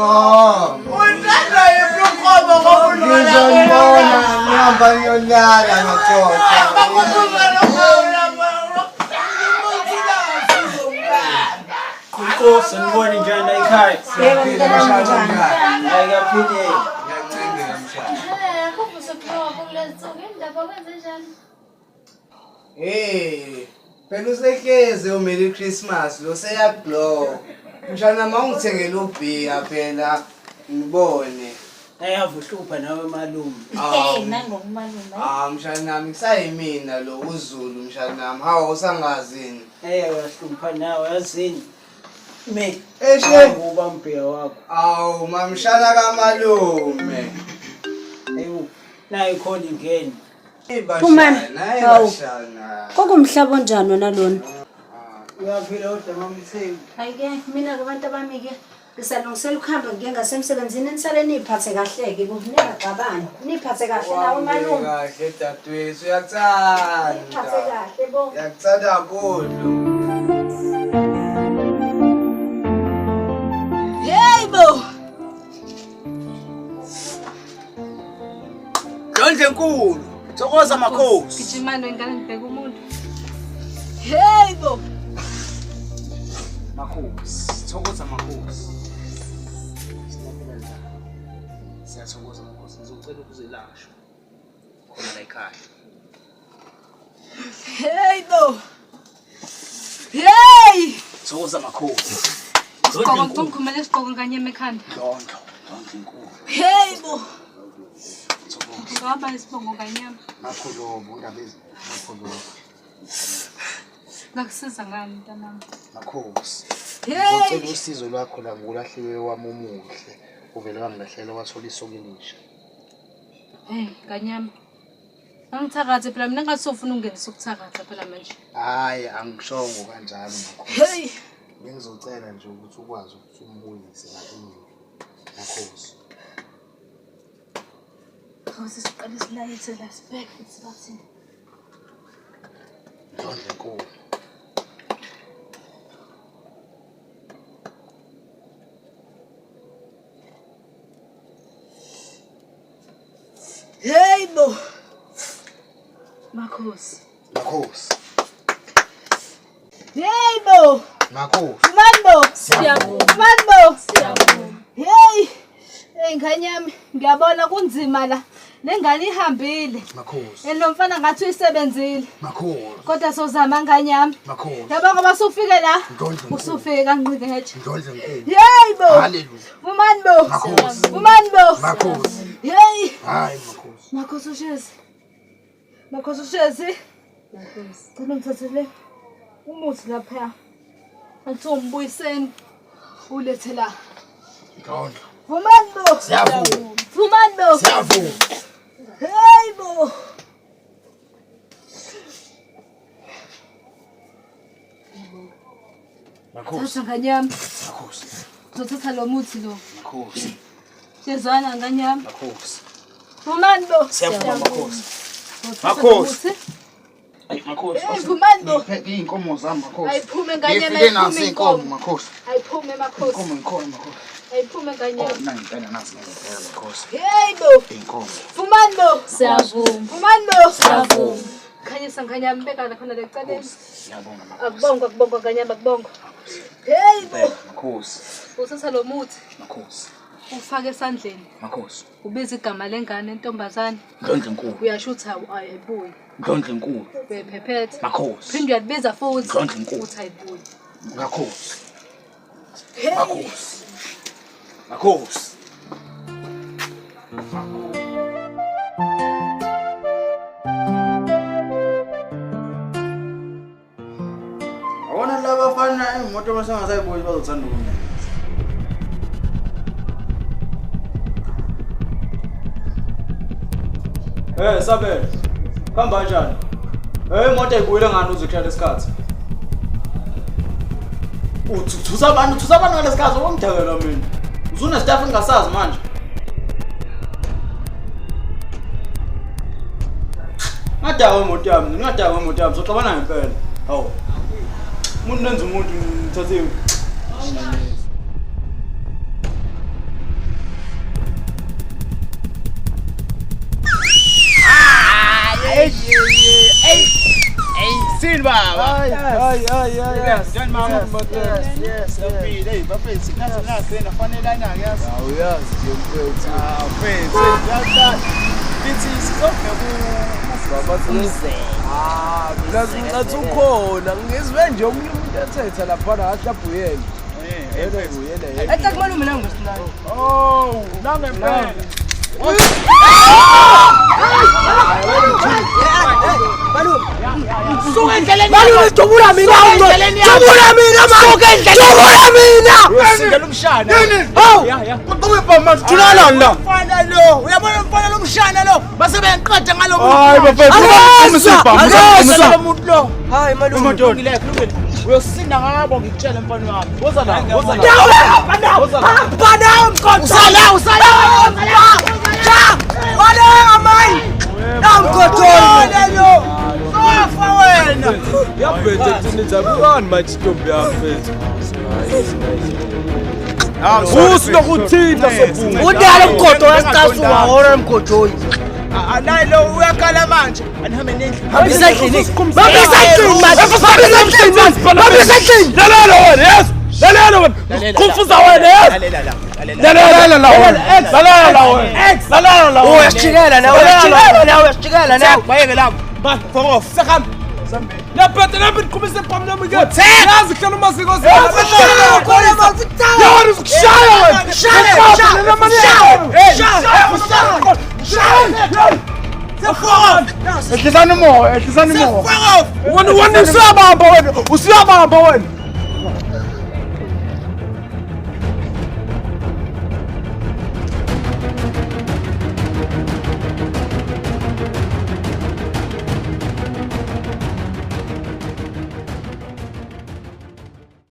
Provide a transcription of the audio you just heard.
Mom! Unala iprokoba ngokulala. Ngizonibona ngihamba ngiyolala noThotha. Inkosi ngibona njani la ekhaya. Siyaphila mshana. Hayi kaphile. Ngiyancengela mshana. Akukho sokuloba kulensuku indaba kwenze njani? Hey, phela usehleze uMerry Christmas lo seyaglow. Mshana mawungithengela ubhiya phela ngibone. Ayavuhlupha nawe malume. Nangokumalume. Mshana nami kusayimina lo uZulu mshana nami. Hawu usangazini. Uyahlupha nawe yazini. Me. Ngoba mbhiya wakho. Mamshana kamalume. Nayi khona ingene. Phumani. Kokumhlaba onjani wona lona? Uyaphila kodwa mamthembu. Hayike mina abantu bami ke ngisalungisela ukuhamba ngiye ngasemsebenzini nisale niphathe kahle ke kuningaqabani. Niphathe kahle nawe malume. Kahle dadewethu uyakuthanda. Niphathe kahle bo. Uyakuthanda kakhulu. Yebo. Ndondle enkulu. Thokoza makhosi. Gijimani wengane ngibheka umuntu. Yebo. Makhosi. Thokoza makhosi. Siyathokoza makhosi. Ngizocela ukuzilashwa. Khona la ekhaya. Yebo. Hey! Thokoza makhosi. Ngomkhumela isigqoko nganyema ekhanda. Ndondle enkulu. Yebo. Thokoza. Ngaba isibongo nganyama. Makhulumo undabezi. Makhulumo. Ngakusiza ngani mntanami? Makhosi. Hey! Ngizocela usizo lwakho la ngokulahliwe wami umuhle. Uvele wangilahlela wathola isoko elisha. Hey, nganyama. Angithakathe phela mina ngasofuna ungenisa ukuthakatha phela manje. Hayi angishongo kanjalo makhosi. Hey! Ngizocela nje ukuthi ukwazi ukuthi umbuyise ngakulo. Makhosi. Khosi siqala isilayithe la sibheke ukuthi bathini. Ndondle enkulu. Yebo. Makhosi. Makhosi. Yebo. Makhosi. Manbo. Siyabonga. Manbo. Siyabonga. Hey. Hey nganyami, ngiyabona kunzima la. Lengane ihambile. Makhosi. Enomfana ngathi uyisebenzile. Makhosi. Kodwa sozama nganyami. Makhosi. Yabona ngoba usufike la. Ndondle. Usufike kanqikeje. Ndondle enkulu. Yebo. Hallelujah. Umanbo. Makhosi. Umanbo. Makhosi. Hey. Hayi makhosi. Makhosi ushezi. Makhosi ushezi. Makhosi. Cela ngithathele umuthi lapha. Athi umbuyiseni ulethe la. Ndondle. Umanbo. Siyavuma. Umanbo. Siyavuma. Hey bo. Makhosi. Thatha nganyama. Makhosi. Uzothatha lo muthi lo. Makhosi. Siyezwana nganyama. Makhosi. Umanbo. Siyavuma makhosi. Makhosi. Ay makhosi. Umanbo. Inkomo zami makhosi. Ayiphume nganyama. Ngifike nasi inkomo makhosi. Ayiphume makhosi. Inkomo makhosi. Ayiphume nganyama. Nangitana nasi makhosi. Hey bo. Inkomo. Umanbo. Siyavuma. Umanbo. Siyavuma. Khanyisa nganyama beka la khona lecaleni. Siyabonga makhosi. Akubonga kubonga nganyama akubonga. Hey bo. Makhosi. Uthatha lo muthi Makhosi. ufake esandleni. Makhosi. Ubiza igama lengane entombazane. Ndondle enkulu. Uyasho ukuthi ayibuyi. Ndondle enkulu. Bephephethe. Makhosi. Phinde uyalibiza futhi. Ndondle enkulu. Uthi ayibuyi. Makhosi. Hey. Makhosi. Makhosi. Awona laba bafana imoto masangasayibuyi bazothanda ukuyenza. Sabela. Hamba kanjani? Imoto ayibuyile ngani uzokuhlala isikhathi? Uthusa abantu ngalesikhathi ongidakela mina. Uzune staff engasazi manje. Ngadawa imoto yami, soxabana ngempela. Hawu. Umuntu nenza umuntu ngithathe. baba. Yes. Then mama yes. Hey, bafethu nasinasena fanelana ke yazi. Awuyazi nje mfethu. Mfethu, yaqala. Lithi sizofika Ngathi ukhona ngizwe nje omunye umuntu ethetha lapha ahlapha uyena. Uyena. Eka kumalume nangu sinayo. Oh, nangempela. Suka endleleni. Malume jobula mina. Jobula mina. Suka endleleni. Jobula mina. Singela umshana. Hawu. Uqhubeka manje Thulala la. Mfana lo, uyabona mfana lo mshana lo. Base beyanqeda ngalo muntu. Hayi bafethu. Akasa lo muntu lo. Hayi malume. Ngileke kulungile. Uyosinda ngabo ngikutshela mfana wami. Woza la. Bana mkhotho. Usala. Bana amani. Namkhotho. Sofa wena. Yabhethe thina zabani manje intombi yafethu. Usinokuthina sophuma. Udala umkhotho wesicasuka hora umkhotho. Nayi lo uyakhala manje. Anihambe nendlu. Hambisa endlini. Hambisa endlini manje. Hambisa endlini manje. Hambisa endlini. Lalela wena, yes. Lalela wena. Kufuza wena, yes. Lalela la wena. Lalela la wena. Lalela la wena. Uyashikela nawe. Uyashikela nawe. Bayeke lapho. Ba, for off. Sekhamba. Laphethe lapho iqhubise phambili nami ke. Yazi hlala umasiko Yawani ukushaya wena. Ehlizani umoya. Wena usiyabamba wena.